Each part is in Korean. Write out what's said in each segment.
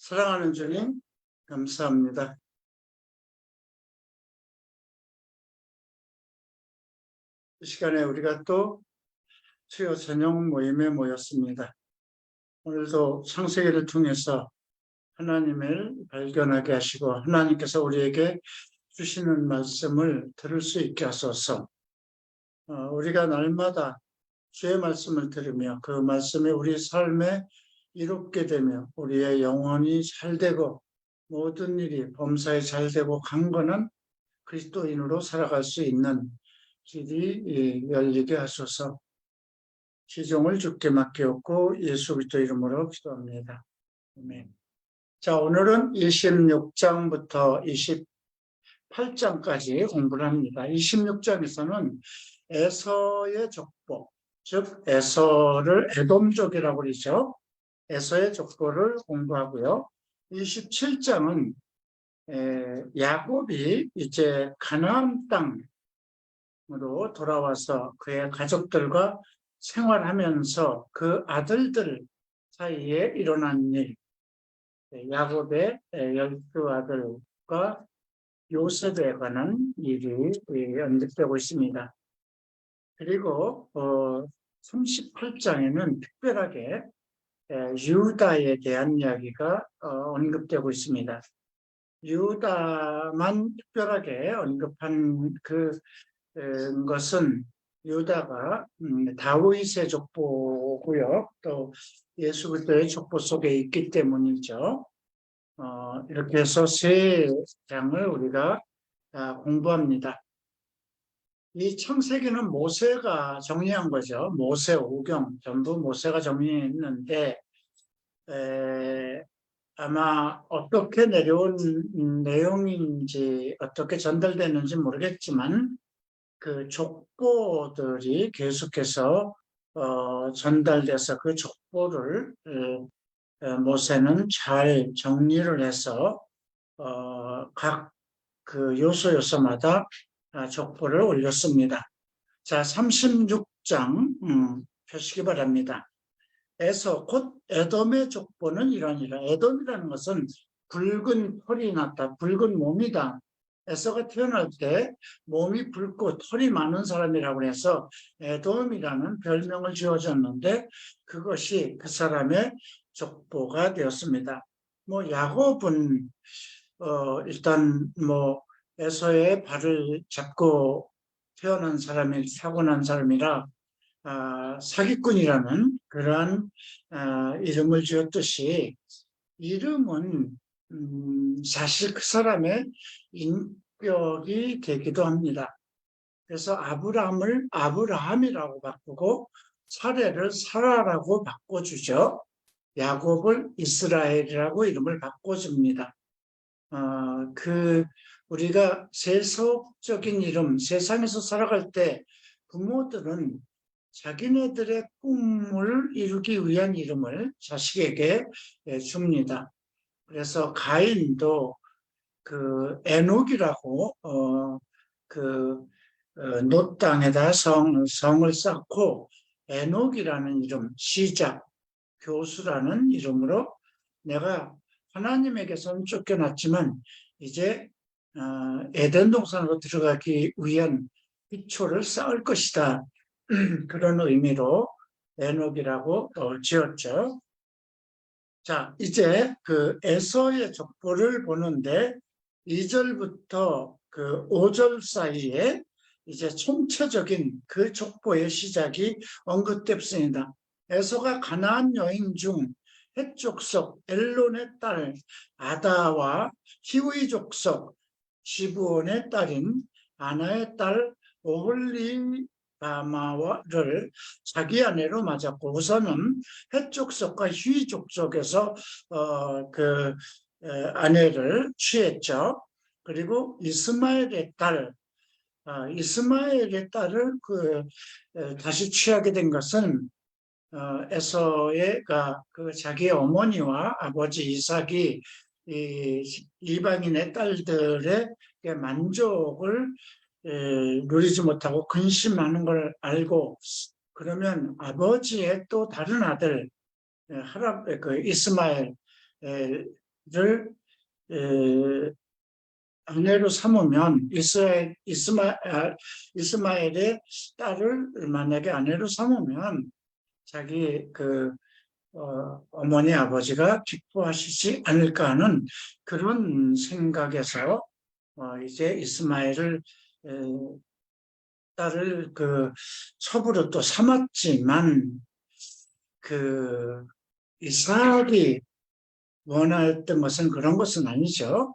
사랑하는 주님, 감사합니다. 이 시간에 우리가 또 수요 저녁 모임에 모였습니다. 오늘도 창세기를 통해서 하나님을 발견하게 하시고 하나님께서 우리에게 주시는 말씀을 들을 수 있게 하소서. 우리가 날마다 주의 말씀을 들으며 그 말씀이 우리 삶에 이롭게 되며 우리의 영혼이 잘되고 모든 일이 범사에 잘되고 강건한 그리스도인으로 살아갈 수 있는 길이 열리게 하소서. 시종을 주께 맡기었고 예수 그리스도 이름으로 기도합니다. 아멘. 자, 오늘은 26장부터 28장까지 공부를 합니다. 26장에서는 에서의 족보, 즉 에서를 에돔족이라고 그러죠. 에서의 족보를 공부하고요. 27장은 야곱이 이제 가나안 땅으로 돌아와서 그의 가족들과 생활하면서 그 아들들 사이에 일어난 일, 야곱의 12 아들과 요셉에 관한 일이 언급되고 있습니다. 그리고 38장에는 특별하게 유다에 대한 이야기가 언급되고 있습니다. 유다만 특별하게 언급한 것은 유다가 다윗의 족보고요. 또 예수 그리스도의 족보 속에 있기 때문이죠. 이렇게 해서 세 장을 우리가 공부합니다. 이 창세기는 모세가 정리한 거죠. 모세 오경 전부 모세가 정리했는데 아마 어떻게 내려온 내용인지 어떻게 전달되는지 모르겠지만 그 족보들이 계속해서 전달돼서 그 족보를 모세는 잘 정리를 해서 각 그 요소마다 족보를 올렸습니다. 자, 36장 펴시기 바랍니다. 에서 곧 에돔의 족보는 이러니라. 에돔이라는 것은 붉은 털이 났다. 붉은 몸이다. 에서가 태어날 때 몸이 붉고 털이 많은 사람이라고 해서 에돔이라는 별명을 지어줬는데 그것이 그 사람의 족보가 되었습니다. 야곱은 일단 에서의 발을 잡고 태어난 사람이 타고난 사람이라 사기꾼이라는 그러한 이름을 지었듯이 이름은 사실 그 사람의 인격이 되기도 합니다. 그래서 아브라함을 아브라함이라고 바꾸고 사레를 사라라고 바꿔주죠. 야곱을 이스라엘이라고 이름을 바꿔줍니다. 우리가 세속적인 이름, 세상에서 살아갈 때 부모들은 자기네들의 꿈을 이루기 위한 이름을 자식에게 줍니다. 그래서 가인도 에녹이라고 놋 땅에다 성을 쌓고 에녹이라는 이름, 시작, 교수라는 이름으로 내가 하나님에게서는 쫓겨났지만 이제 에덴 동산으로 들어가기 위한 기초를 쌓을 것이다. 그런 의미로 에녹이라고 지었죠. 자, 이제 그 에서의 족보를 보는데 2절부터 그 5절 사이에 이제 총체적인 그 족보의 시작이 언급됐습니다. 에서가 가나안 여행 중 헷 족속 엘론의 딸 아다와 히위 족속 시브온의 딸인 아나의 딸 오홀리바마를 자기 아내로 맞았고 우선은 헷 족속과 히위 족속에서 아내를 취했죠. 그리고 이스마엘의 딸을 다시 취하게 된 것은 에서가 자기의 어머니와 아버지 이삭이 이방인의 딸들의 만족을 누리지 못하고 근심하는 걸 알고 그러면 아버지의 또 다른 아들 이스마엘을 에, 아내로 삼으면 이스마엘의 딸을 만약에 아내로 삼으면 자기 어머니 아버지가 기뻐하시지 않을까 하는 그런 생각에서 이제 이스마엘을 에, 딸을 첩으로 또 삼았지만 이삭이 원했던 것은 그런 것은 아니죠.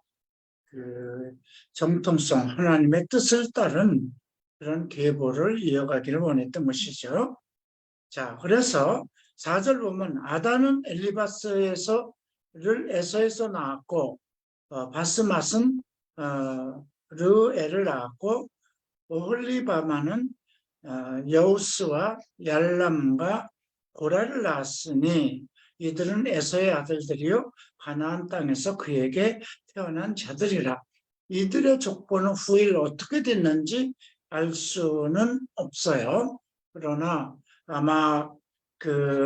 정통성, 하나님의 뜻을 따른 그런 계보를 이어가기를 원했던 것이죠. 자, 그래서 4절 보면 아단은 에서에서 나왔고 바스맛은 르엘을 낳았고 오홀리바마는 여우스와 얄람과 고라를 낳았으니 이들은 에서의 아들들이요 가나안 땅에서 그에게 태어난 자들이라. 이들의 족보는 후일 어떻게 됐는지 알 수는 없어요. 그러나 아마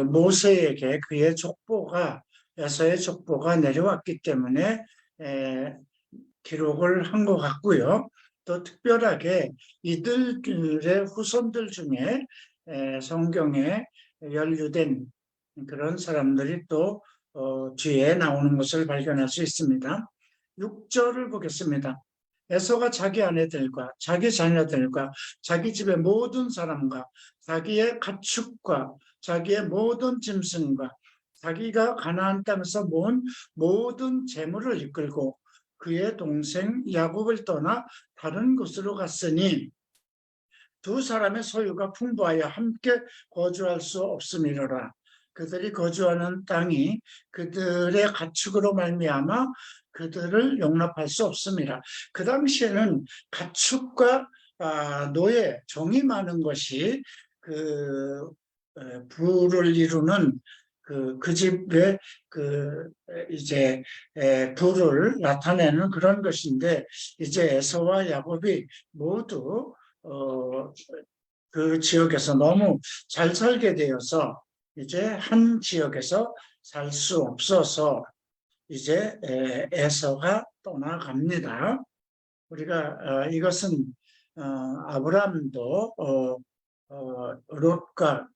모세에게 그의 족보가 에서의 족보가 내려왔기 때문에 기록을 한 것 같고요. 또 특별하게 이들의 후손들 중에 성경에 연루된 그런 사람들이 또 뒤에 나오는 것을 발견할 수 있습니다. 6절을 보겠습니다. 에서가 자기 아내들과 자기 자녀들과 자기 집의 모든 사람과 자기의 가축과 자기의 모든 짐승과 자기가 가나안 땅에서 모은 모든 재물을 이끌고 그의 동생 야곱을 떠나 다른 곳으로 갔으니 두 사람의 소유가 풍부하여 함께 거주할 수 없음이로라. 그들이 거주하는 땅이 그들의 가축으로 말미암아 그들을 용납할 수 없음이라. 그 당시에는 가축과 노예, 종이 많은 것이 부를 이루는 그 집의 이제 부를 나타내는 그런 것인데 이제 에서와 야곱이 모두 그 지역에서 너무 잘 살게 되어서 이제 한 지역에서 살 수 없어서 이제 에서가 떠나갑니다. 우리가 이것은 아브라함도 롯과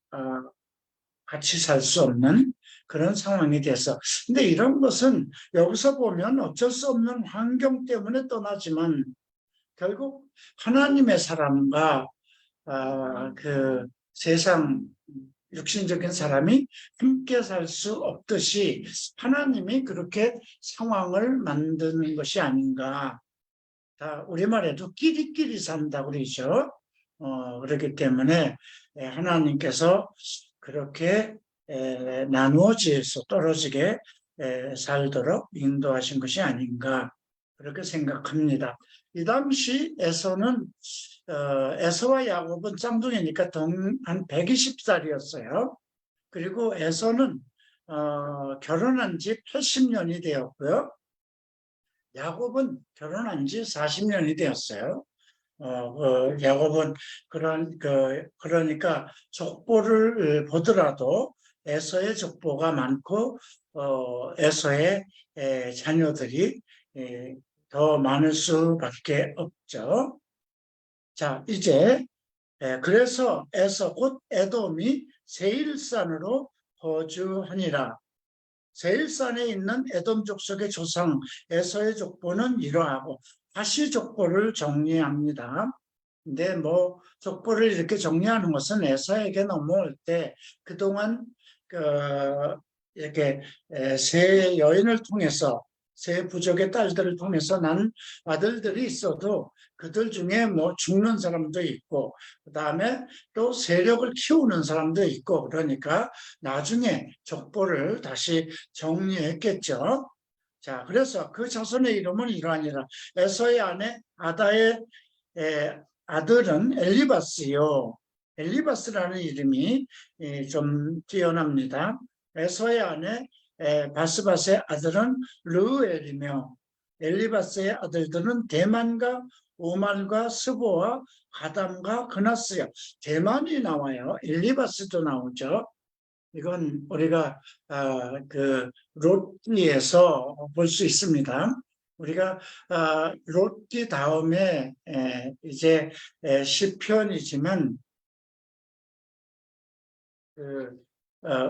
같이 살 수 없는 그런 상황이 돼서 근데 이런 것은 여기서 보면 어쩔 수 없는 환경 때문에 떠나지만 결국 하나님의 사람과 세상 육신적인 사람이 함께 살 수 없듯이 하나님이 그렇게 상황을 만드는 것이 아닌가. 우리말에도 끼리끼리 산다고 그러죠. 그렇기 때문에 하나님께서 그렇게 나누어져서 떨어지게 살도록 인도하신 것이 아닌가 그렇게 생각합니다. 이 당시 에서와 야곱은 쌍둥이니까 한 120살이었어요. 그리고 에서는 결혼한 지 80년이 되었고요. 야곱은 결혼한 지 40년이 되었어요. 야곱은 그러니까 족보를 보더라도 에서의 족보가 많고 에서의 자녀들이 더 많을 수밖에 없죠. 자, 이제 그래서 에서 곧 에돔이 세일산으로 거주하니라. 세일산에 있는 에돔 족속의 조상 에서의 족보는 이러하고 다시 족보를 정리합니다. 근데 족보를 이렇게 정리하는 것은 에서에게 넘어올 때 그동안 이렇게 세 여인을 통해서 세 부족의 딸들을 통해서 난 아들들이 있어도 그들 중에 죽는 사람도 있고 그다음에 또 세력을 키우는 사람도 있고 그러니까 나중에 족보를 다시 정리했겠죠. 자, 그래서 그 자손의 이름은 이러하니라. 에서의 아내 아다의 아들은 엘리바스요. 엘리바스라는 이름이 좀 뛰어납니다. 에서의 아내 바스바스의 아들은 르엘이며 엘리바스의 아들들은 대만과 오말과 스보와 가담과 그나스요. 대만이 나와요. 엘리바스도 나오죠. 이건 우리가 그 롯기에서 볼 수 있습니다. 우리가 롯기 다음에 이제 시편이지만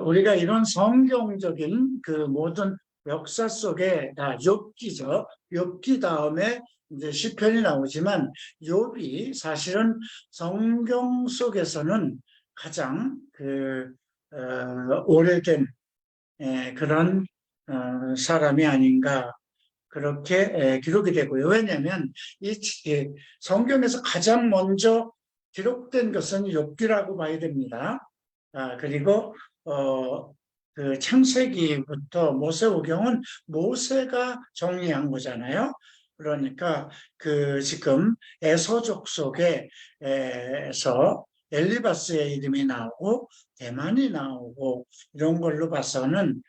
우리가 이런 성경적인 그 모든 역사 속에 욥기죠. 욥기 다음에 이제 시편이 나오지만 욥이 사실은 성경 속에서는 가장 오래된 그런 사람이 아닌가 그렇게 기록이 되고요. 왜냐하면 이 성경에서 가장 먼저 기록된 것은 욥기라고 봐야 됩니다. 그리고 그 창세기부터 모세오경은 모세가 정리한 거잖아요. 그러니까 그 지금 에서족 속에서 엘리바스의 이름이 나오고 대만이 나오고 이런 걸로 봐서는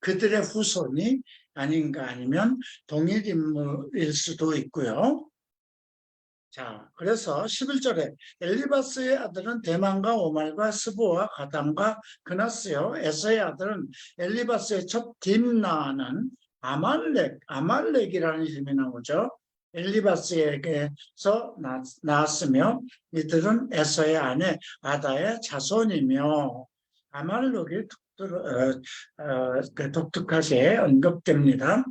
그들의 후손이 아닌가 아니면 동일 인물일 수도 있고요. 자, 그래서 11절에 엘리바스의 아들은 대만과 오말과 스보와 가담과 그나스요. 에서의 아들은 엘리바스의 첫 딥나는 아말렉이라는 이름이 나오죠. 엘리바스에게서 나왔으며 이들은 에서의 아내 아다의 자손이며 아말렉이 독특하게 언급됩니다.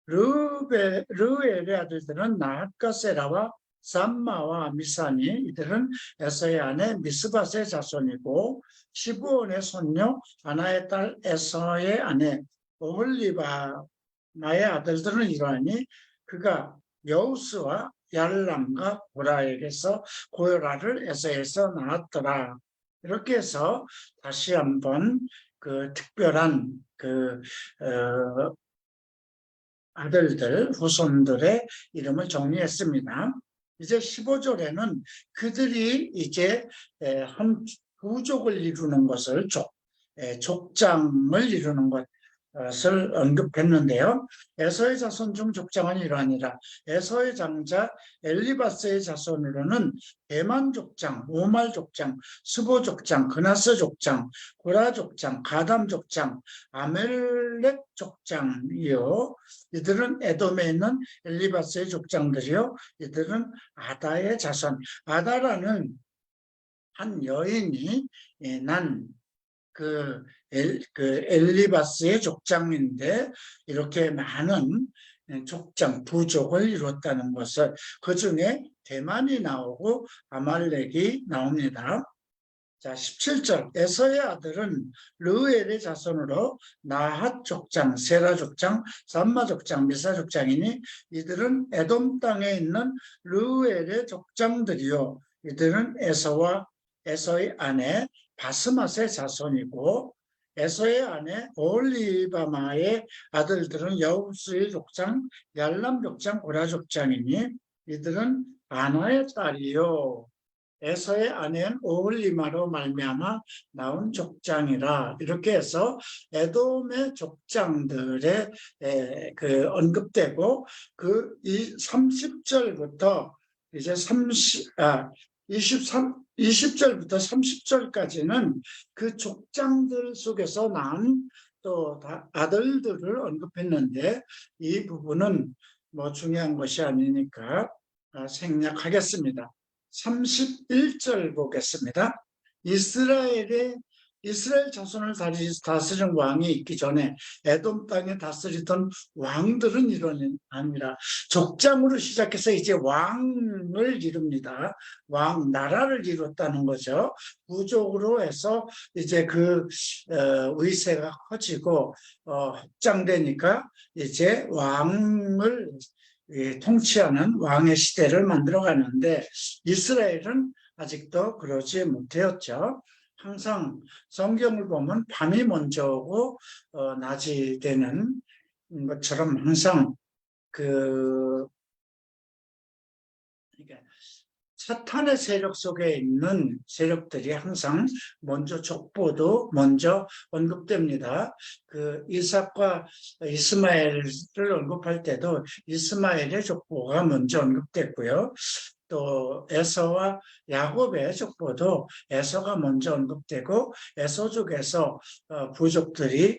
르엘의 아들들은 나핫과 세라와 삼마와 미사니 이들은 에서의 아내 미스밧의 자손이고 시브온의 손녀 아나의 딸 에서의 아내 오홀리바마의 아들들은 이러하니 그가 여우스와 얄람과 고라에게서 고요라를 에서에서 낳았더라. 이렇게 해서 다시 한번 그 특별한 아들들, 후손들의 이름을 정리했습니다. 이제 15절에는 그들이 이제 한 부족을 이루는 것을 족장을 이루는 것을 언급했는데요. 에서의 자손 중 족장은 이러하니라. 에서의 장자 엘리바스의 자손으로는 대만 족장, 오말 족장, 스보 족장, 그나스 족장, 고라 족장, 가담 족장, 아멜렉 족장이요. 이들은 에돔에 있는 엘리바스의 족장들이요. 이들은 아다의 자손. 아다라는 한 여인이 난 엘리바스의 족장인데 이렇게 많은 족장, 부족을 이뤘다는 것을 그 중에 대만이 나오고 아말렉이 나옵니다. 자, 17절 에서의 아들은 르엘의 자손으로 나핫 족장, 세라 족장, 삼마 족장, 미사 족장이니 이들은 에돔 땅에 있는 르엘의 족장들이요. 이들은 에서의 아내 바스맛의 자손이고 에서의 아내 오홀리바마의 아들들은 여우스의 족장, 얄람 족장, 고라 족장이니 이들은 아나의 딸이요. 에서의 아내는 오홀리마로 말미암아 나온 족장이라. 이렇게 해서 에돔의 족장들의 언급되고 이 30절부터 이제 20절부터 30절까지는 그 족장들 속에서 난 또 아들들을 언급했는데 이 부분은 뭐 중요한 것이 아니니까 생략하겠습니다. 31절 보겠습니다. 이스라엘 자손을 다스린 왕이 있기 전에 에돔 땅에 다스리던 왕들은 이런 아니라 족장으로 시작해서 이제 왕을 이룹니다. 왕 나라를 이뤘다는 거죠. 부족으로 해서 이제 의세가 커지고 확장되니까 이제 왕을 통치하는 왕의 시대를 만들어가는데 이스라엘은 아직도 그러지 못하였죠. 항상 성경을 보면 밤이 먼저 오고 낮이 되는 것처럼 항상 사탄의 세력 속에 있는 세력들이 항상 먼저 족보도 먼저 언급됩니다. 이삭과 이스마엘을 언급할 때도 이스마엘의 족보가 먼저 언급됐고요. 또 에서와 야곱의 족보도 에서가 먼저 언급되고 에서족에서 부족들이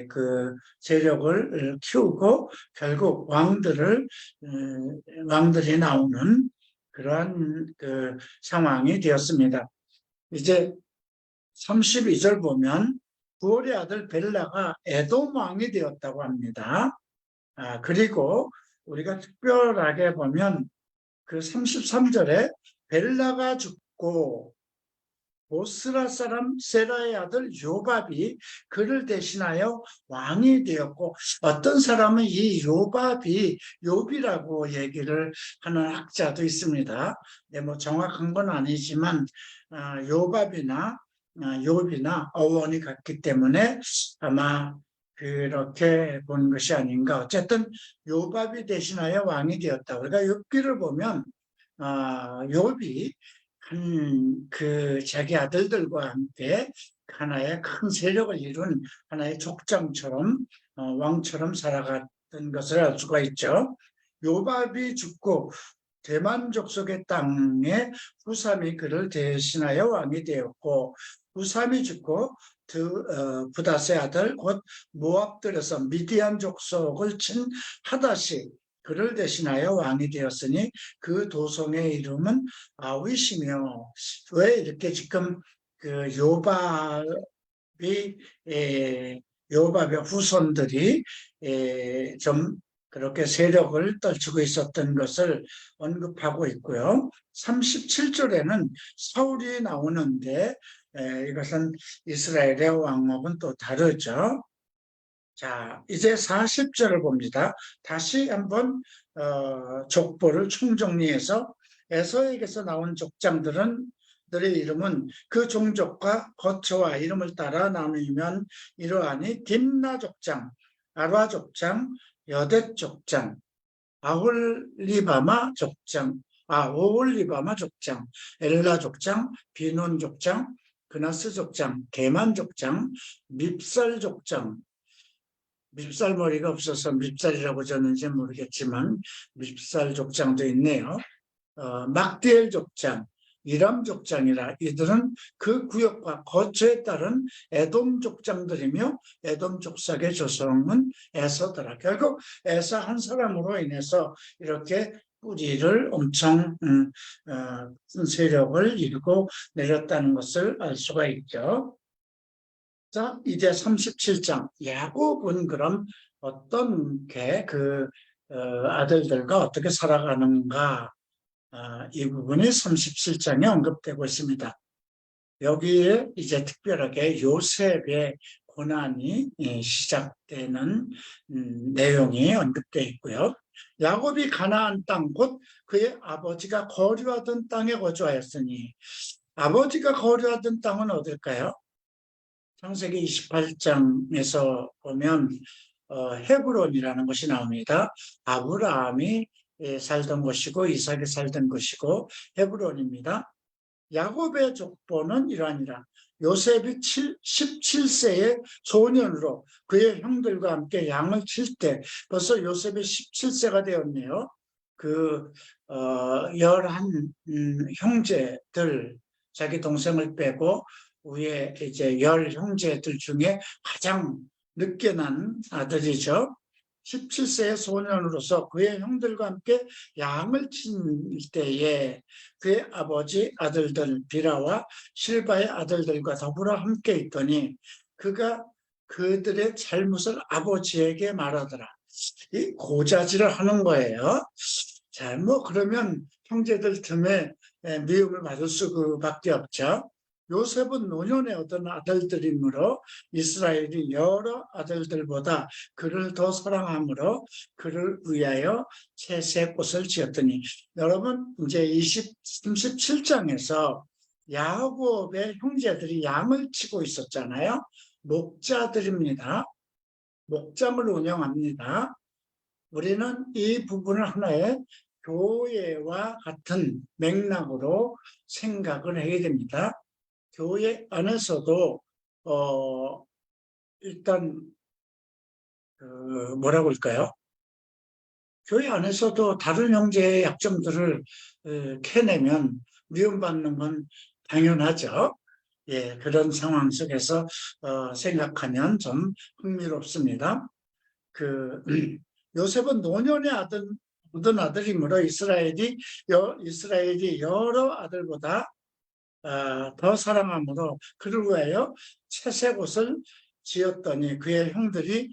그 세력을 키우고 결국 왕들이 나오는 그러한 그 상황이 되었습니다. 이제 32절 보면 부올의 아들 벨라가 에돔 왕이 되었다고 합니다. 그리고 우리가 특별하게 보면 그 33절에 벨라가 죽고 보스라 사람 세라의 아들 요밥이 그를 대신하여 왕이 되었고, 어떤 사람은 이 요밥이 욥이라고 얘기를 하는 학자도 있습니다. 뭐 정확한 건 아니지만 요밥이나 욥이나 어원이 같기 때문에 아마 그렇게 본 것이 아닌가. 어쨌든 요밥이 대신하여 왕이 되었다. 우리가 욥기를 보면 욥이 그 자기 아들들과 함께 하나의 큰 세력을 이룬 하나의 족장처럼 왕처럼 살아갔던 것을 알 수가 있죠. 요밥이 죽고 대만 족속의 땅에 후삼이 그를 대신하여 왕이 되었고, 후삼이 죽고 부다스의 아들 곧 모압들에서 미디안 족속을 친 하닷이 그를 대신하여 왕이 되었으니 그 도성의 이름은 아윗이며, 왜 이렇게 지금 그 요밥의 후손들이 좀 그렇게 세력을 떨치고 있었던 것을 언급하고 있고요. 37절에는 사울이 나오는데 이것은 이스라엘의 왕업은 또 다르죠. 자, 이제 40절을 봅니다. 다시 한번 족보를 총정리해서 에서에게서 나온 족장들의 이름은 그 종족과 거처와 이름을 따라 나누면 이러하니 딥나 족장, 아라 족장, 여댓 족장, 오홀리바마 족장, 엘라 족장, 비논 족장, 그나스 족장, 게만 족장, 밉살 족장, 밉살머리가 없어서 밉살이라고 졌는지 모르겠지만 밉살 족장도 있네요. 막디엘 족장, 이람 족장이라 이들은 그 구역과 거처에 따른 에돔 족장들이며 에돔 족속의 조성은 에서더라. 결국 에서 한 사람으로 인해서 이렇게 뿌리를 엄청 큰 세력을 이루고 내렸다는 것을 알 수가 있죠. 자, 이제 37장. 야곱은 그럼 어떤 아들들과 어떻게 살아가는가? 이 부분이 37장에 언급되고 있습니다. 여기에 이제 특별하게 요셉의 고난이 시작되는 내용이 언급되어 있고요. 야곱이 가나안 땅, 곧 그의 아버지가 거류하던 땅에 거주하였으니, 아버지가 거류하던 땅은 어딜까요? 창세기 28장에서 보면 헤브론이라는 것이 나옵니다. 아브라함이 살던 곳이고 이삭이 살던 곳이고 헤브론입니다. 야곱의 족보는 이러하니라. 요셉이 17세의 소년으로 그의 형들과 함께 양을 칠 때 벌써 요셉이 17세가 되었네요. 그 11 형제들, 자기 동생을 빼고 위에 이제 10 형제들 중에 가장 늦게 난 아들이죠. 17세의 소년으로서 그의 형들과 함께 양을 친 때에 그의 아버지 아들들 비라와 실바의 아들들과 더불어 함께 있더니 그가 그들의 잘못을 아버지에게 말하더라. 이 고자질을 하는 거예요. 자, 뭐 그러면 형제들 틈에 미움을 받을 수밖에 없죠. 요셉은 노년의 어떤 아들들이므로 이스라엘이 여러 아들들보다 그를 더 사랑하므로 그를 위하여 채색 옷을 지었더니, 여러분 이제 37장에서 야곱의 형제들이 양을 치고 있었잖아요. 목자들입니다. 목장을 운영합니다. 우리는 이 부분을 하나의 교회와 같은 맥락으로 생각을 해야 됩니다. 교회 안에서도 일단 뭐라고 할까요? 교회 안에서도 다른 형제의 약점들을 캐내면 미움받는 건 당연하죠. 예, 그런 상황 속에서 생각하면 좀 흥미롭습니다. 그 요셉은 노년의 아들 모든 아들이므로 이스라엘이 여러 아들보다 더 사랑함으로 그를 위하여 채색 옷을 지었더니 그의 형들이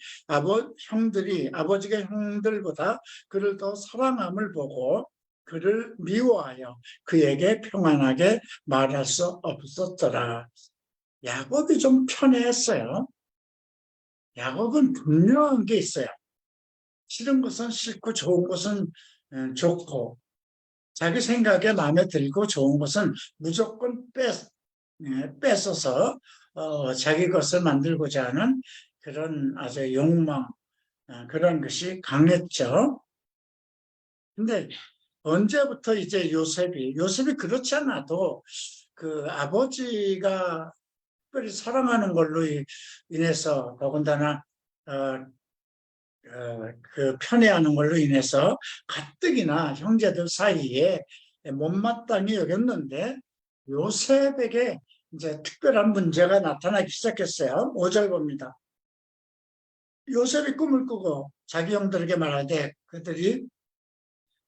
아버지의 형들보다 그를 더 사랑함을 보고 그를 미워하여 그에게 평안하게 말할 수 없었더라. 야곱이 좀 편애했어요. 야곱은 분명한 게 있어요. 싫은 것은 싫고 좋은 것은 좋고 자기 생각에 마음에 들고 좋은 것은 무조건 뺏어서 자기 것을 만들고자 하는 그런 아주 욕망, 그런 것이 강했죠. 근데 언제부터 이제 요셉이 그렇지 않아도 그 아버지가 특별히 사랑하는 걸로 인해서 더군다나 그 편애하는 걸로 인해서 가뜩이나 형제들 사이에 못마땅히 여겼는데 요셉에게 이제 특별한 문제가 나타나기 시작했어요. 5절 봅니다. 요셉이 꿈을 꾸고 자기 형들에게 말하되 그들이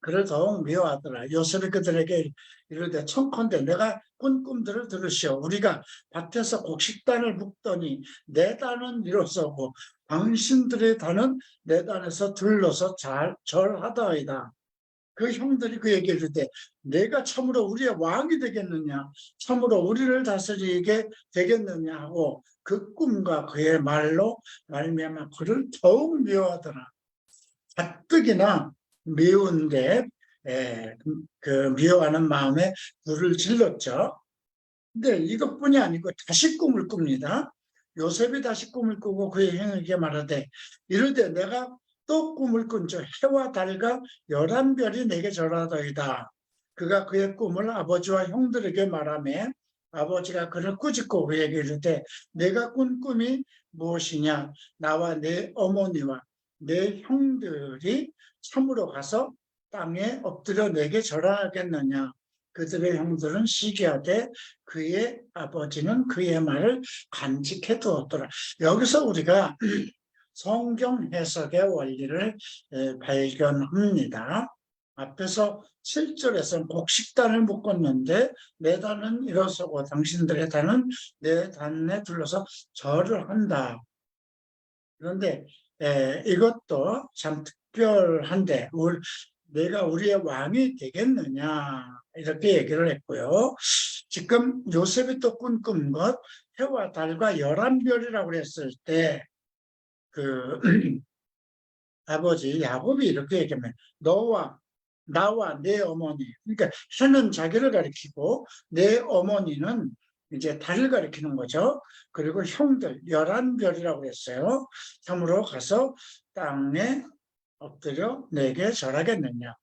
그를 더욱 미워하더라. 요셉이 그들에게 이르되 청컨대 내가 꾼 꿈들을 들으시오. 우리가 밭에서 곡식단을 묶더니 내 단은 일어서고 당신들의 단은 내 단에서 들러서 절하다이다. 그 형들이 그에게 이르되 내가 참으로 우리의 왕이 되겠느냐 참으로 우리를 다스리게 되겠느냐 하고 그 꿈과 그의 말로 말미암아 그를 더욱 미워하더라. 가뜩이나 미운데 그 미워하는 마음에 불을 질렀죠. 근데 이것뿐이 아니고 다시 꿈을 꿉니다. 요셉이 다시 꿈을 꾸고 그의 형에게 말하되 이르되 내가 또 꿈을 꾼저 해와 달과 11별이 내게 절하더이다. 그가 그의 꿈을 아버지와 형들에게 말하며 아버지가 그를 꾸짖고 그에게 이르되 내가 꾼 꿈이 무엇이냐 나와 내 어머니와 내 형들이 참으로 가서 땅에 엎드려 내게 절하겠느냐. 그들의 형들은 시기하되 그의 아버지는 그의 말을 간직해 두었더라. 여기서 우리가 성경 해석의 원리를 발견합니다. 앞에서 7절에서 곡식단을 묶었는데 내 단은 일어서고 당신들의 단은 내 단에 둘러서 절을 한다. 그런데 이것도 참 특별한데 내가 우리의 왕이 되겠느냐 이렇게 얘기를 했고요. 지금 요셉이 또 꿈꾼 것 해와 달과 11별이라고 했을 때 그 아버지 야곱이 이렇게 얘기하면 나와 내 어머니 그러니까 해는 자기를 가리키고 내 어머니는 이제 달을 가리키는 거죠. 그리고 형들 11별이라고 했어요. 참으로 가서 땅에 엎드려 내게 절하겠느냐.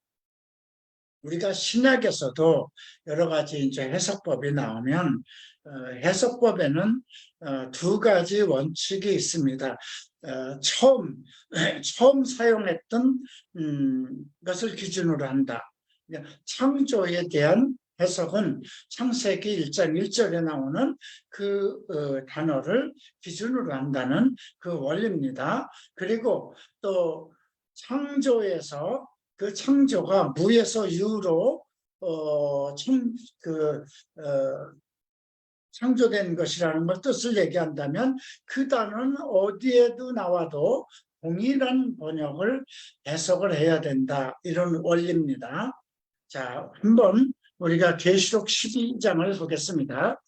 우리가 신약에서도 여러 가지 이제 해석법이 나오면 해석법에는 두 가지 원칙이 있습니다. 처음 사용했던 것을 기준으로 한다. 창조에 대한 해석은 창세기 1장 1절에 나오는 그 단어를 기준으로 한다는 그 원리입니다. 그리고 또 창조에서 그 창조가 무에서 유로 창조된 것이라는 걸 뜻을 얘기한다면 그 단어는 어디에도 나와도 동일한 번역을 해석을 해야 된다. 이런 원리입니다. 자, 한번 우리가 계시록 12장을 보겠습니다.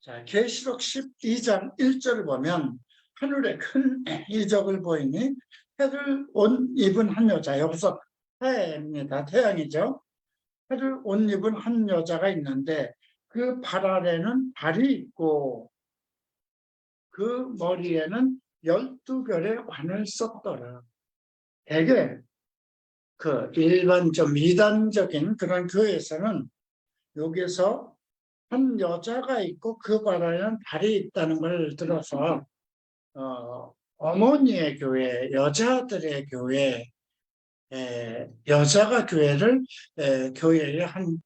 자, 계시록 12장 1절을 보면 하늘에 큰 이적을 보이니 해를 옷 입은 한 여자, 여기서 해입니다. 태양이죠. 해를 옷 입은 한 여자가 있는데 그 발 아래는 발이 있고 그 머리에는 12별의 관을 썼더라. 대개 그 일반 좀 이단적인 그런 교회에서는 여기에서 한 여자가 있고 그 발에는 발이 있다는 걸 들어서 어머니의 교회, 여자들의 교회, 여자가 교회를 교회의 한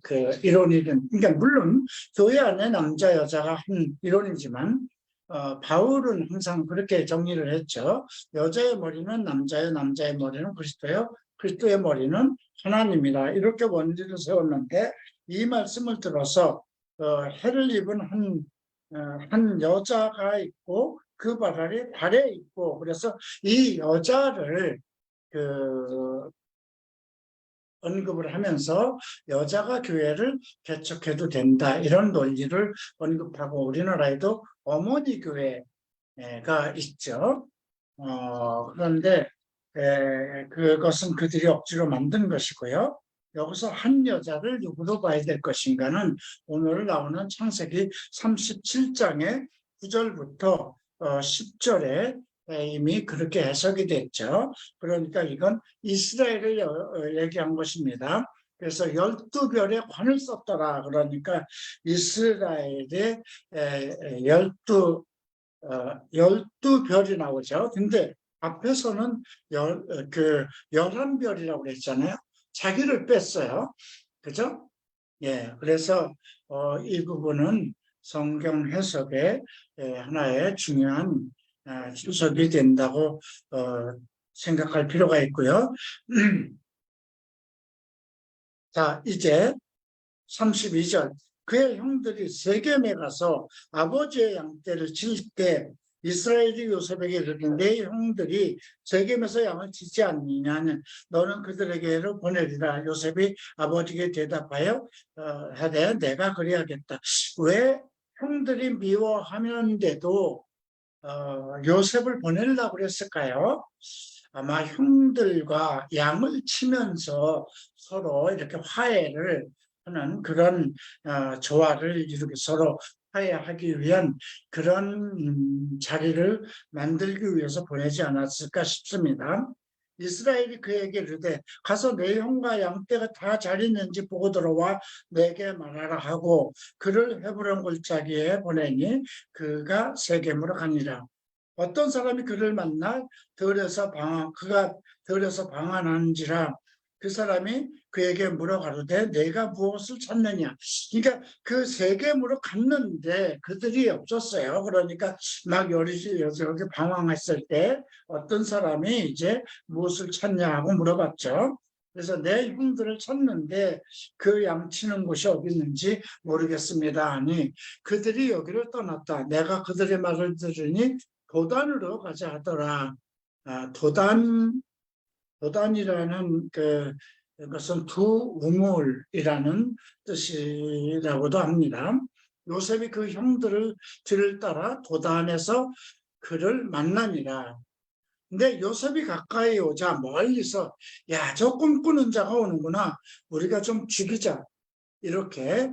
그 이론이든, 그러니까 물론 교회 안에 남자 여자가 한 이론이지만 바울은 항상 그렇게 정리를 했죠. 여자의 머리는 남자의, 남자의 머리는 그리스도요, 그리스도의 머리는 하나님이다. 이렇게 원리를 세웠는데 이 말씀을 들어서 해를 입은 한 여자가 있고 그 발에 있고, 그래서 이 여자를 그 언급을 하면서 여자가 교회를 개척해도 된다, 이런 논리를 언급하고, 우리나라에도 어머니 교회가 있죠. 그런데 그것은 그들이 억지로 만든 것이고요. 여기서 한 여자를 누구로 봐야 될 것인가는 오늘 나오는 창세기 37장의 9절부터 10절에 이미 그렇게 해석이 됐죠. 그러니까 이건 이스라엘을 얘기한 것입니다. 그래서 12별의 관을 썼더라. 그러니까 이스라엘의 12별이 나오죠. 근데 앞에서는 11별이라고 그랬잖아요. 자기를 뺐어요. 그죠? 예, 그래서 이 부분은 성경 해석의 하나의 중요한 주석이 된다고 생각할 필요가 있고요. 자, 이제 32절. 그의 형들이 세겜에 가서 아버지의 양떼를 칠 때 이스라엘이 요셉에게 이르되 내 형들이 세겜에서 양을 치지 않느냐는 너는 그들에게로 보내리라. 요셉이 아버지에게 대답하여 하되 내가 그래야겠다. 왜 형들이 미워하는데도 요셉을 보내려고 그랬을까요? 아마 형들과 양을 치면서 서로 이렇게 화해를 하는 그런 조화를 이루기, 서로 화해하기 위한 그런 자리를 만들기 위해서 보내지 않았을까 싶습니다. 이스라엘이 그에게 이르되 가서 내 형과 양떼가 다 잘 있는지 보고 들어와 내게 말하라 하고 그를 헤브론 골짜기에 보내니 그가 세겜으로 가니라. 어떤 사람이 그를 만나 그가 들에서 방황하는지라. 그 사람이 그에게 물어 가로되 내가 무엇을 찾느냐. 그러니까 그 세겜으로 갔는데 그들이 없었어요. 그러니까 막 여기 방황했을 때 어떤 사람이 이제 무엇을 찾냐 고 물어봤죠. 그래서 내 형들을 찾는데 그 양치는 곳이 어디 있는지 모르겠습니다 하니 그들이 여기를 떠났다. 내가 그들의 말을 들으니 도단으로 가자 하더라. 도단이라는 그것은 두 우물이라는 뜻이라고도 합니다. 요셉이 그 형들을 따라 도단에서 그를 만나니라. 근데 요셉이 가까이 오자 멀리서 야, 저 꿈꾸는 자가 오는구나. 우리가 좀 죽이자. 이렇게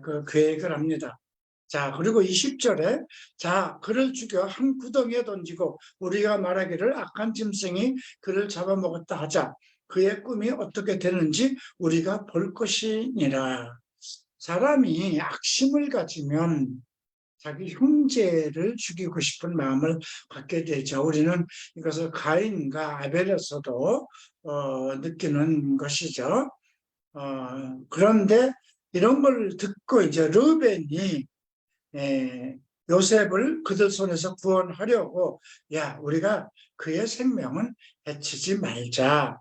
그 계획을 합니다. 자, 그리고 20절에 자, 그를 죽여 한 구덩이에 던지고 우리가 말하기를 악한 짐승이 그를 잡아먹었다 하자. 그의 꿈이 어떻게 되는지 우리가 볼 것이니라. 사람이 악심을 가지면 자기 형제를 죽이고 싶은 마음을 갖게 되죠. 우리는 이것을 가인과 아벨에서도 느끼는 것이죠. 그런데 이런 걸 듣고 이제 르벤이 요셉을 그들 손에서 구원하려고 야, 우리가 그의 생명은 해치지 말자.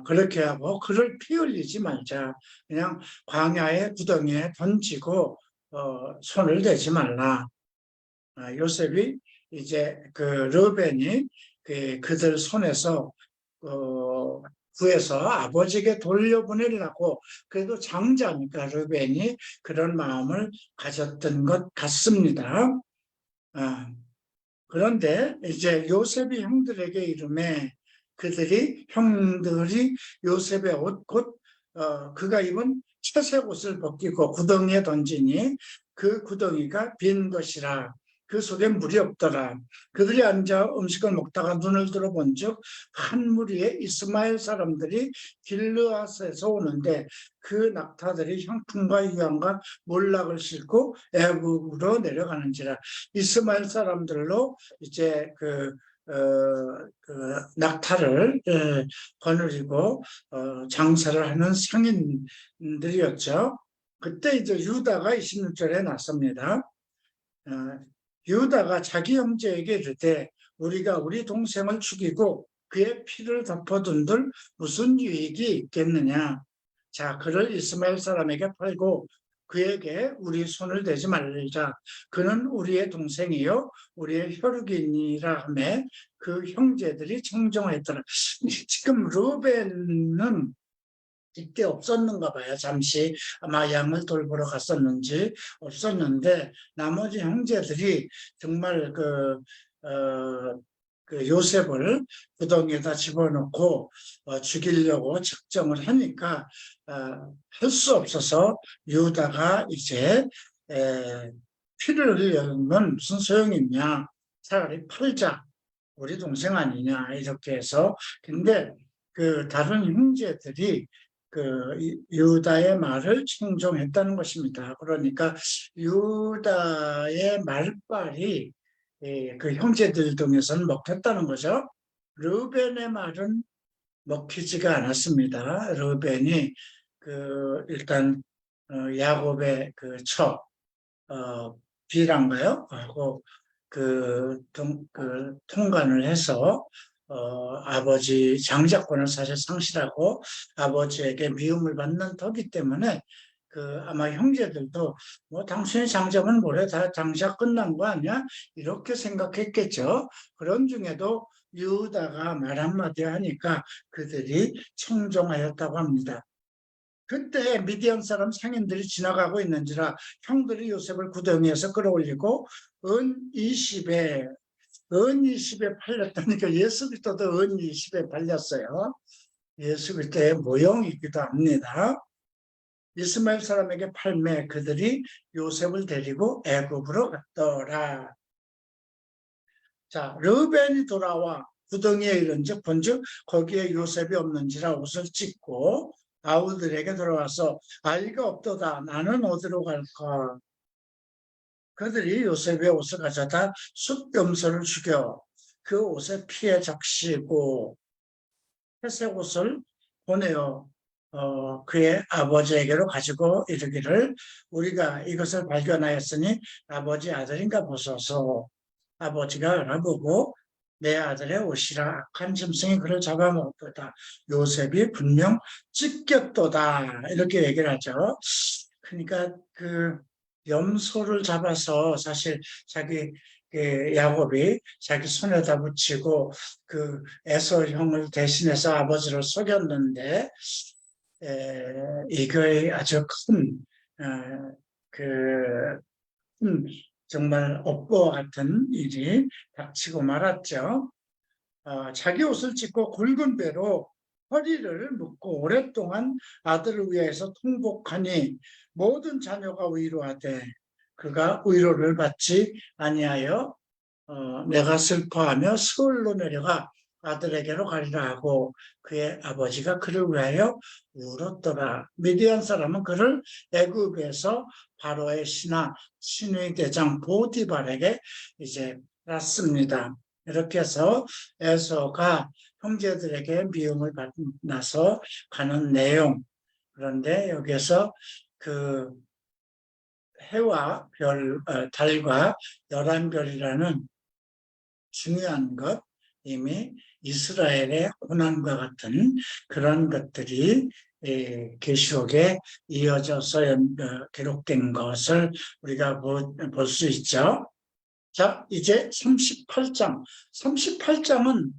그렇게 하고 그를 피 흘리지 말자. 그냥 광야의 구덩이에 던지고 손을 대지 말라. 요셉이 이제 그 르벤이 그들 손에서 구해서 아버지에게 돌려보내려고, 그래도 장자니까 르벤이 그런 마음을 가졌던 것 같습니다. 그런데 이제 요셉이 형들에게 이름에 형들이 요셉의 옷, 곧 그가 입은 채색 옷을 벗기고 구덩이에 던지니 그 구덩이가 빈 것이라. 그 속에 물이 없더라. 그들이 앉아 음식을 먹다가 눈을 들어본즉 한 무리의 이스마엘 사람들이 길르앗에서 오는데 그 낙타들이 형통과 유황과 몰락을 싣고 애굽으로 내려가는지라. 이스마엘 사람들로 이제 낙타를 거느리고 장사를 하는 상인들이었죠. 그때 이제 유다가 26절에 나섭니다. 유다가 자기 형제에게 이르되 우리가 우리 동생을 죽이고 그의 피를 덮어둔들 무슨 유익이 있겠느냐. 자, 그를 이스마엘 사람에게 팔고 그에게 우리 손을 대지 말자. 그는 우리의 동생이요 우리의 혈육이니라 하며 그 형제들이 청정했더라. 지금 르벤은 이때 없었는가 봐요. 잠시 아마 양을 돌보러 갔었는지 없었는데 나머지 형제들이 정말 그 요셉을 구덩이에다 집어넣고 죽이려고 작정을 하니까 할 수 없어서 유다가 이제 피를 흘리면 무슨 소용이 있냐. 차라리 팔자. 우리 동생 아니냐. 이렇게 해서. 근데 그 다른 형제들이 그 유다의 말을 청종했다는 것입니다. 그러니까 유다의 말빨이 그 형제들 중에서는 먹혔다는 거죠. 르벤의 말은 먹히지가 않았습니다. 르벤이 일단 야곱의 비란가요? 하고 통관을 해서 아버지 장자권을 사실 상실하고 아버지에게 미움을 받는 터기 때문에 아마 형제들도 뭐 당신이 장자면 뭐래 다 장자 끝난 거 아니야? 이렇게 생각했겠죠. 그런 중에도 유다가 말 한마디 하니까 그들이 청종하였다고 합니다. 그때 미디안 사람 상인들이 지나가고 있는지라 형들이 요셉을 구덩이에서 끌어올리고 은 20에 팔렸다니까 예수 그리스도도 은 20에 팔렸어요. 예수 그리스도의 모형이기도 합니다. 이스마엘 사람에게 팔매 그들이 요셉을 데리고 애굽으로 갔더라. 자, 르벤이 돌아와 구덩이에 이른즉 본즉 거기에 요셉이 없는지라 옷을 찢고 아우들에게 돌아와서 아이가 없도다. 나는 어디로 갈까? 그들이 요셉의 옷을 가져다 숫염소를 죽여 그 옷에 피에 적시고 회색 옷을 보내어 그의 아버지에게로 가지고 이르기를 우리가 이것을 발견하였으니 아버지 아들인가 보소서. 아버지가 알아보고 내 아들의 옷이라 악한 짐승이 그를 잡아먹었다. 요셉이 분명 찢겼도다. 이렇게 얘기를 하죠. 그러니까 염소를 잡아서 사실 자기 야곱이 자기 손에다 붙이고 에서 형을 대신해서 아버지를 속였는데 이거의 아주 큰 정말 업보와 같은 일이 닥치고 말았죠. 자기 옷을 찢고 굵은 배로 허리를 묶고 오랫동안 아들을 위해서 통곡하니 모든 자녀가 위로하되 그가 위로를 받지 아니하여 내가 슬퍼하며 스올로 내려가 아들에게로 가리라 하고 그의 아버지가 그를 위하여 울었더라. 미디안 사람은 그를 애굽에서 바로의 신의 대장 보디발에게 이제 낳습니다. 이렇게 해서 에서가 형제들에게 미움을 받나서 가는 내용. 그런데 여기서 해와 달과 11별이라는 중요한 것, 이미 이스라엘의 고난과 같은 그런 것들이 계시록에 이어져서 기록된 것을 우리가 볼 수 있죠. 자, 이제 38장. 38장은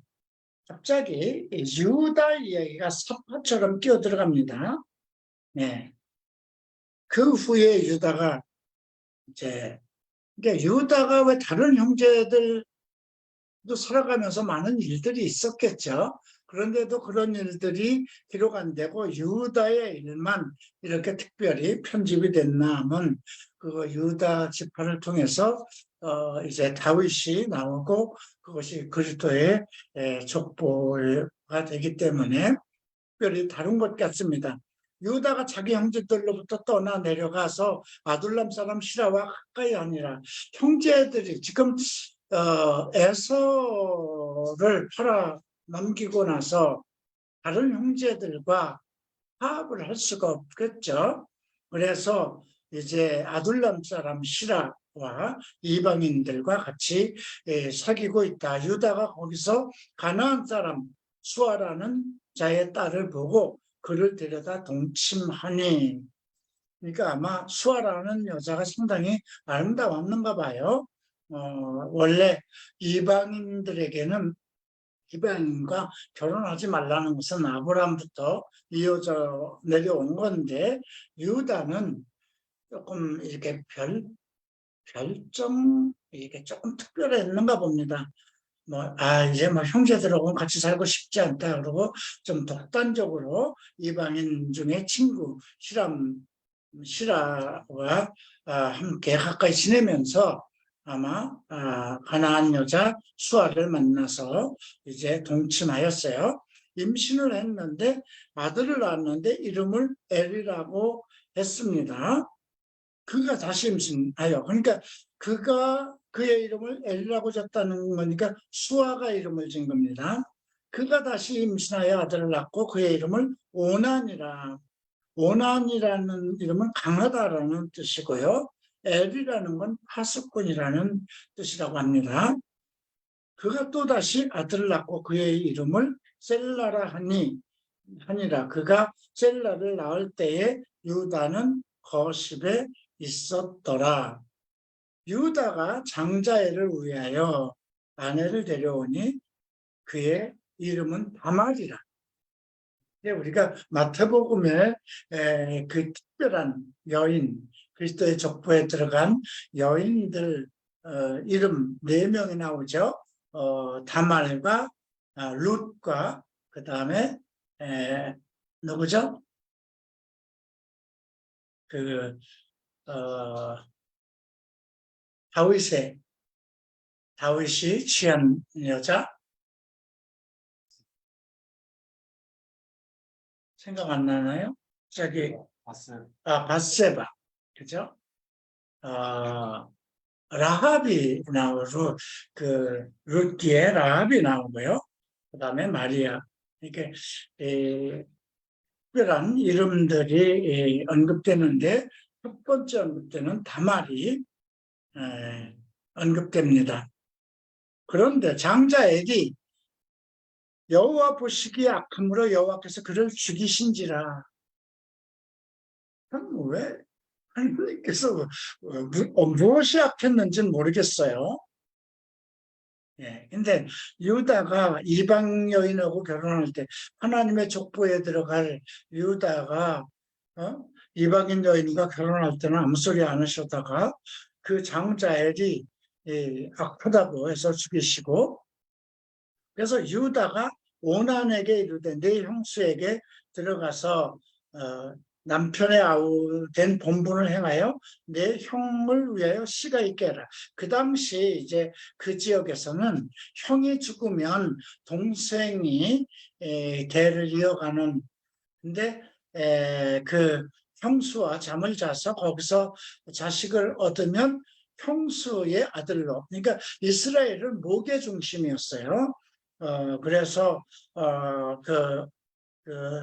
갑자기 유다 이야기가 삽화처럼 끼어 들어갑니다. 네. 그 후에 유다가 그러니까 유다가 왜 다른 형제들도 살아가면서 많은 일들이 있었겠죠. 그런데도 그런 일들이 기록 안 되고 유다의 일만 이렇게 특별히 편집이 됐나 하면 그 유다 지파를 통해서 이제 다윗이 나오고 그것이 그리스도의 족보가 되기 때문에 특별히 다른 것 같습니다. 유다가 자기 형제들로부터 떠나 내려가서 아둘람 사람 시라와 가까이 아니라 형제들이 지금 에서를 팔아 넘기고 나서 다른 형제들과 화합을 할 수가 없겠죠. 그래서 이제 아둘람 사람 시라와 이방인들과 같이 사귀고 있다. 유다가 거기서 가나안 사람 수아라는 자의 딸을 보고 그를 데려다 동침하니. 그러니까 아마 수아라는 여자가 상당히 아름다웠는가 봐요. 원래 이방인들에게는 이방인과 결혼하지 말라는 것은 아브라함부터 이어져 내려온 건데 유다는 조금 이렇게 별점 이게 조금 특별했는가 봅니다. 이제 형제들하고 같이 살고 싶지 않다 그러고 좀 독단적으로 이방인 중에 친구 시라와 함께 가까이 지내면서 아마 가나안 여자 수아를 만나서 이제 동침하였어요. 임신을 했는데 아들을 낳았는데 이름을 엘이라고 했습니다. 그가 다시 임신하여. 그러니까 그의 이름을 엘이라고 졌다는 거니까 수아가 이름을 진 겁니다. 그가 다시 임신하여 아들을 낳고 그의 이름을 오난이라. 오난이라는 이름은 강하다라는 뜻이고요. 엘이라는 건 파수꾼이라는 뜻이라고 합니다. 그가 또다시 아들을 낳고 그의 이름을 셀라라 하니라. 그가 셀라를 낳을 때에 유다는 거십에 있었더라. 유다가 장자애를 위하여 아내를 데려오니 그의 이름은 다말이라. 우리가 마태복음에 그 특별한 여인, 그리스도의 족보에 들어간 여인들 이름 4명이 나오죠. 다말과 룻과 그 다음에 누구죠? 다윗이 취한 여자 생각 안 나나요? 저기 밧세바 그죠? 라합이 나오고 룻기에 라합이 나오고요. 그 다음에 마리아 이렇게 특별한 이름들이 언급되는데 첫 번째 언급되는 다말이 언급됩니다. 그런데 장자 엘이 여호와 보시기에 악함으로 여호와께서 그를 죽이신지라. 왜 하나님께서 무엇이 악했는지는 모르겠어요. 근데 유다가 이방 여인하고 결혼할 때 하나님의 족보에 들어갈 유다가 이방인 여인과 결혼할 때는 아무 소리 안 하셨다가 그 장자 엘이 악하다고 해서 죽이시고, 그래서 유다가 오난에게 이르되 내 형수에게 들어가서 남편의 아우된 본분을 행하여 내 형을 위하여 씨가 있게 해라. 그 당시 이제 그 지역에서는 형이 죽으면 동생이 대를 이어가는, 근데 그 형수와 잠을 자서 거기서 자식을 얻으면 형수의 아들로, 그러니까 이스라엘은 목의 중심이었어요. 그래서 그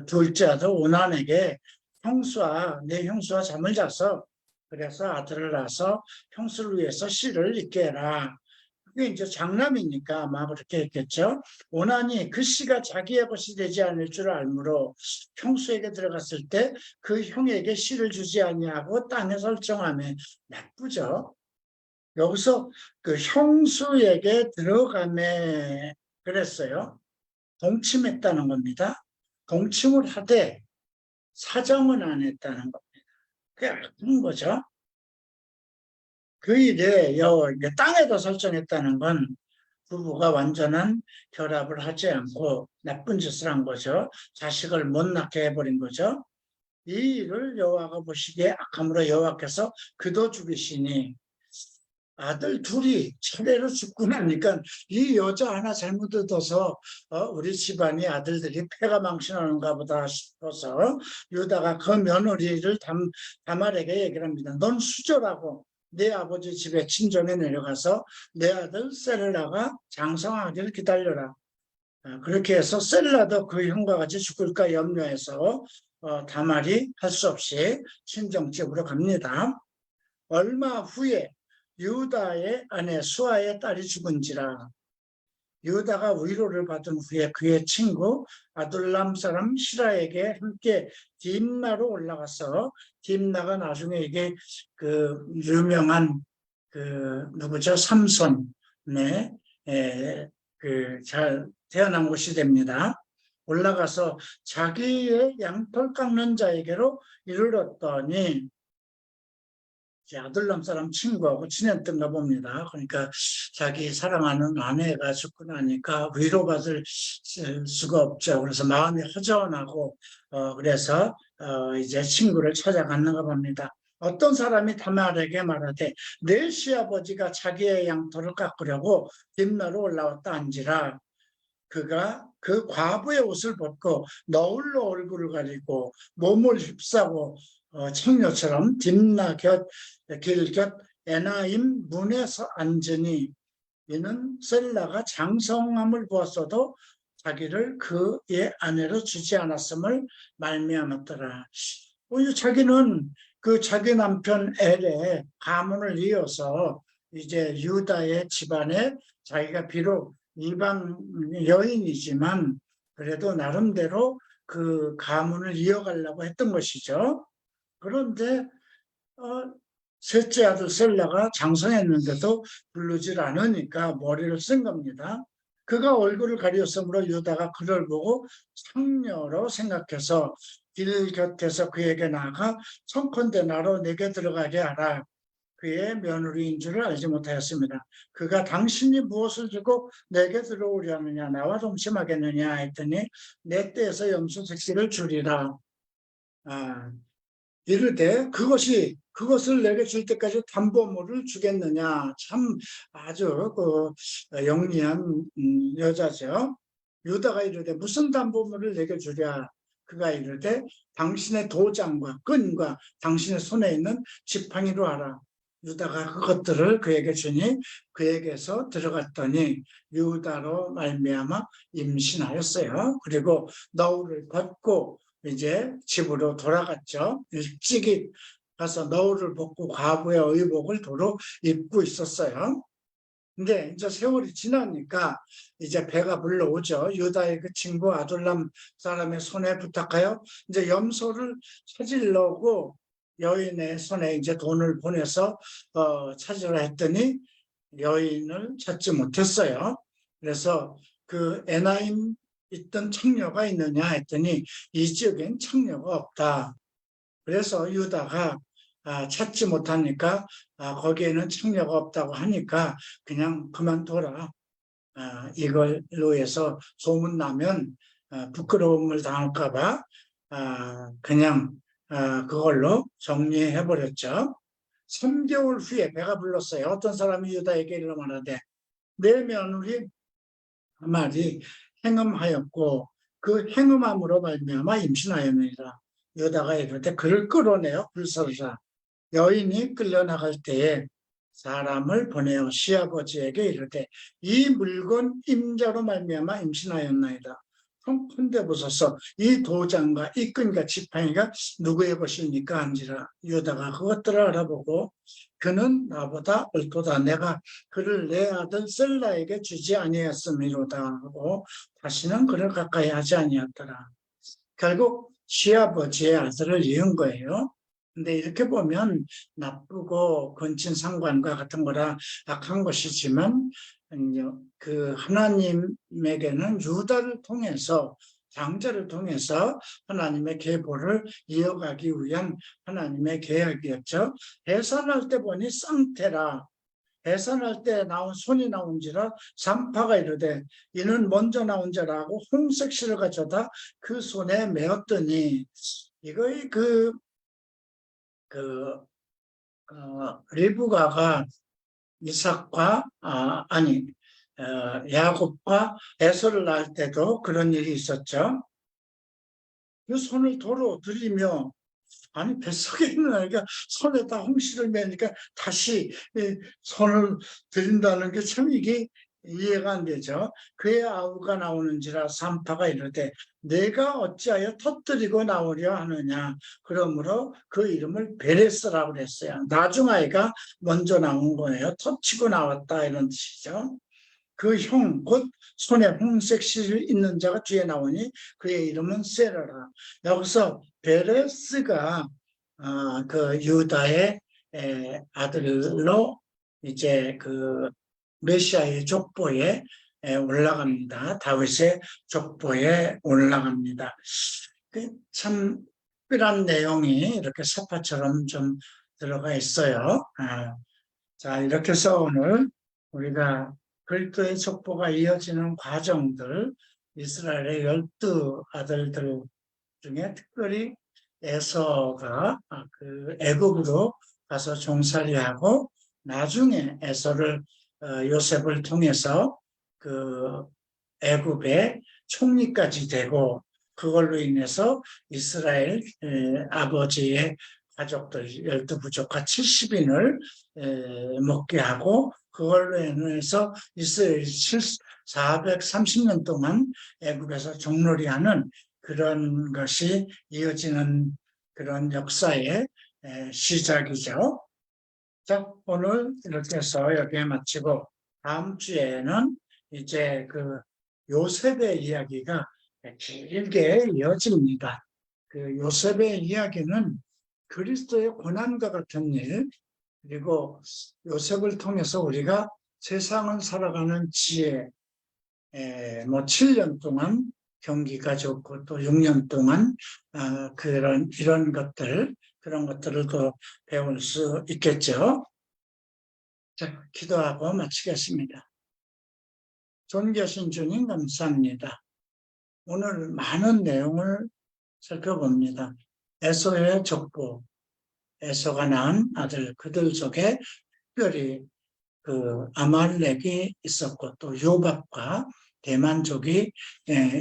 둘째 아들 오난에게 내 형수와 잠을 자서 그래서 아들을 낳아서 형수를 위해서 씨를 잇게 해라. 그게 이제 장남이니까 아마 그렇게 했겠죠. 오난이 그 씨가 자기의 것이 되지 않을 줄 알므로 형수에게 들어갔을 때 그 형에게 씨를 주지 아니하고 땅에 설정하며 나쁘죠. 여기서 그 형수에게 들어가매 그랬어요. 동침했다는 겁니다. 동침을 하되 사정은 안 했다는 겁니다. 그게 아픈 거죠. 그 일에 땅에다 설정했다는 건 부부가 완전한 결합을 하지 않고 나쁜 짓을 한 거죠. 자식을 못 낳게 해버린 거죠. 이 일을 여호와가 보시기에 악함으로 여호와께서 그도 죽이시니 아들 둘이 차례로 죽고 나니까 이 여자 하나 잘못 얻어서 우리 집안이 아들들이 패가 망신하는가 보다 싶어서 유다가 그 며느리를 다말에게 얘기를 합니다. 넌 수절하고 내 아버지 집에 친정에 내려가서 내 아들 셀라가 장성하기를 기다려라. 그렇게 해서 셀라도 그 형과 같이 죽을까 염려해서 다말이 할 수 없이 친정집으로 갑니다. 얼마 후에 유다의 아내 수아의 딸이 죽은지라. 유다가 위로를 받은 후에 그의 친구 아둘람 사람 시라에게 함께 딥나로 올라가서 딥나가 나중에 이게 그 유명한 그 누구죠? 삼손의 그 잘 태어난 곳이 됩니다. 올라가서 자기의 양털 깎는 자에게로 이르렀더니 아둘람 사람 친구하고 지냈던가 봅니다. 그러니까 자기 사랑하는 아내가 죽고 나니까 위로받을 수가 없죠. 그래서 마음이 허전하고 그래서 이제 친구를 찾아갔는가 봅니다. 어떤 사람이 다말에게 말하되 내 시아버지가 자기의 양털을 깎으려고 딥나로 올라왔다 한지라. 그가 그 과부의 옷을 벗고 너울로 얼굴을 가리고 몸을 휩싸고 청녀처럼 딥나 길 곁 에나임 문에서 앉으니 이는 셀라가 장성함을 보았어도 자기를 그의 아내로 주지 않았음을 말미암았더라. 자기는 그 자기 남편 엘의 가문을 이어서 이제 유다의 집안에 자기가 비록 이방 여인이지만 그래도 나름대로 그 가문을 이어가려고 했던 것이죠. 그런데 셋째 아들 셀라가 장성했는데도 부르질 않으니까 머리를 쓴 겁니다. 그가 얼굴을 가렸으므로 유다가 그를 보고 창녀로 생각해서 길 곁에서 그에게 나아가 청컨대 나로 내게 들어가게 하라. 그의 며느리인 줄을 알지 못하였습니다. 그가 당신이 무엇을 주고 내게 들어오려느냐 나와 동침하겠느냐 했더니 내 떼에서 염소 색시를 주리라. 이르되 그것을 내게 줄 때까지 담보물을 주겠느냐. 참 아주 영리한 여자죠. 유다가 이르되 무슨 담보물을 내게 주랴. 그가 이르되 당신의 도장과 끈과 당신의 손에 있는 지팡이로 하라. 유다가 그것들을 그에게 주니 그에게서 들어갔더니 유다로 말미암아 임신하였어요. 그리고 너울을 벗고 이제 집으로 돌아갔죠. 일찍이 가서 너울을 벗고 과부의 의복을 도로 입고 있었어요. 근데 이제 세월이 지나니까 이제 배가 불러오죠. 유다의 그 친구 아둘람 사람의 손에 부탁하여 이제 염소를 찾으려고 여인의 손에 이제 돈을 보내서 찾으라 했더니 여인을 찾지 못했어요. 그래서 그 에나임 있던 청녀가 있느냐 했더니 이 지역엔 청녀가 없다. 그래서 유다가 찾지 못하니까 거기에는 청녀가 없다고 하니까 그냥 그만둬라. 이걸로 해서 소문나면 부끄러움을 당할까 봐 그냥 그걸로 정리해버렸죠. 3개월 후에 배가 불렀어요. 어떤 사람이 유다에게 이르러 말하되 내 며느리 다말이 행음하였고 그 행음함으로 말미암아 임신하였느니라. 유다가 이르되 그를 끌어내어 불사르라. 여인이 끌려나갈 때에 사람을 보내어 시아버지에게 이르되 이 물건 임자로 말미암아 임신하였나이다. 손컨대 보소서 이 도장과 이 끈과 지팡이가 누구의 것입니까 한지라. 유다가 그것들을 알아보고 그는 나보다 옳도다. 내가 그를 내 아들 셀라에게 주지 아니하였음이로다 하고 다시는 그를 가까이 하지 아니하였더라. 결국 시아버지의 아들을 잃은 거예요. 근데 이렇게 보면 나쁘고 건친 상관과 같은 거라 악한 것이지만 그 하나님에게는 유다를 통해서 장자를 통해서 하나님의 계보를 이어가기 위한 하나님의 계획이었죠. 해산할 때 보니 쌍태라. 해산할 때 나온 손이 나온지라 산파가 이르되 이는 먼저 나온 자라고 홍색 실을 가져다 그 손에 메었더니 이거의 그 리브가가 이삭과 야곱과 에서를 낳을 때도 그런 일이 있었죠. 그 손을 도로 들이며 뱃속에 있는 아이가 손에다 홍시를 매니까 다시 손을 들인다는 게 참 이게 이해가 안 되죠. 그의 아우가 나오는지라 산파가 이르되 내가 어찌하여 터뜨리고 나오려 하느냐. 그러므로 그 이름을 베레스라고 그랬어요. 나중 아이가 먼저 나온 거예요. 터치고 나왔다 이런 뜻이죠. 그 형, 곧 손에 홍색 실 있는 자가 뒤에 나오니 그의 이름은 세라라. 여기서 베레스가 그 유다의 아들로 이제 그 메시아의 족보에 올라갑니다. 다윗의 족보에 올라갑니다. 참 특별한 내용이 이렇게 사파처럼 좀 들어가 있어요. 자, 이렇게 해서 오늘 우리가 그리스도의 족보가 이어지는 과정들, 이스라엘의 12 아들들 중에 특별히 에서가 그 애굽으로 가서 종살이하고 나중에 에서를 요셉을 통해서 그 애굽의 총리까지 되고 그걸로 인해서 이스라엘 아버지의 가족들 12부족과 70인을 먹게 하고 그걸로 인해서 이스라엘이 430년 동안 애굽에서 종놀이하는 그런 것이 이어지는 그런 역사의 시작이죠. 자, 오늘 이렇게 해서 여기에 마치고 다음 주에는 이제 그 요셉의 이야기가 길게 이어집니다. 그 요셉의 이야기는 그리스도의 고난과 같은 일, 그리고 요셉을 통해서 우리가 세상을 살아가는 지혜, 뭐 7년 동안 경기가 좋고 또 6년 동안 이런 그런 것들을 또 배울 수 있겠죠. 자, 기도하고 마치겠습니다. 존귀하신 주님 감사합니다. 오늘 많은 내용을 살펴봅니다. 에서의 족보, 에서가 낳은 아들, 그들 속에 특별히 그 아말렉이 있었고 또 요밥과 대만족이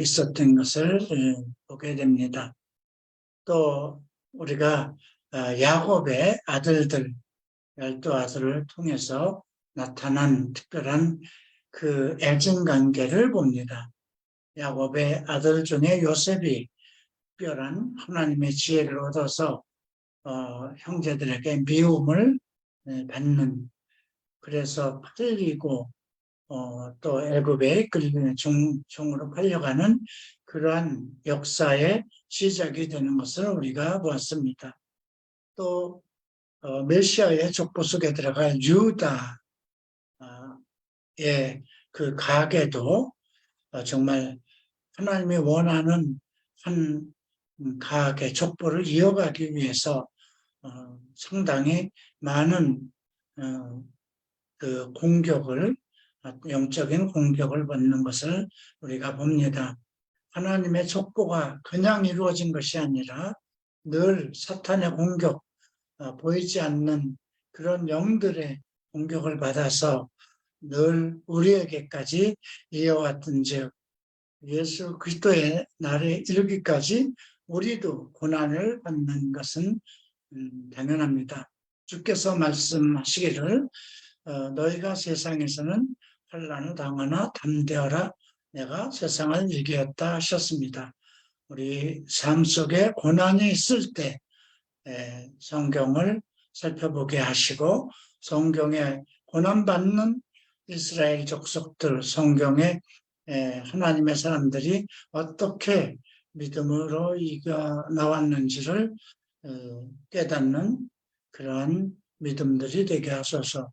있었던 것을 보게 됩니다. 또 우리가 야곱의 아들들, 12아들을 통해서 나타난 특별한 그 애증관계를 봅니다. 야곱의 아들 중에 요셉이 특별한 하나님의 지혜를 얻어서 형제들에게 미움을 받는, 그래서 팔리고 또 애굽에 끌리는 종으로 팔려가는 그러한 역사의 시작이 되는 것을 우리가 보았습니다. 또 메시아의 족보 속에 들어갈 유다의 그 가계도 정말 하나님이 원하는 한 가계 족보를 이어가기 위해서 상당히 많은 그 영적인 공격을 받는 것을 우리가 봅니다. 하나님의 족보가 그냥 이루어진 것이 아니라 늘 사탄의 공격, 보이지 않는 그런 영들의 공격을 받아서 늘 우리에게까지 이어왔던 즉 예수 그리스도의 날에 이르기까지 우리도 고난을 받는 것은 당연합니다. 주께서 말씀하시기를 너희가 세상에서는 환난을 당하나 담대하라 내가 세상을 이겼다 하셨습니다. 우리 삶 속에 고난이 있을 때 성경을 살펴보게 하시고 성경에 고난받는 이스라엘 족속들, 성경에 하나님의 사람들이 어떻게 믿음으로 이겨 나왔는지를 깨닫는 그러한 믿음들이 되게 하소서.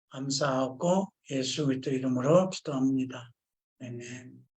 감사하고 예수 그리스도 이름으로 기도합니다. 아멘.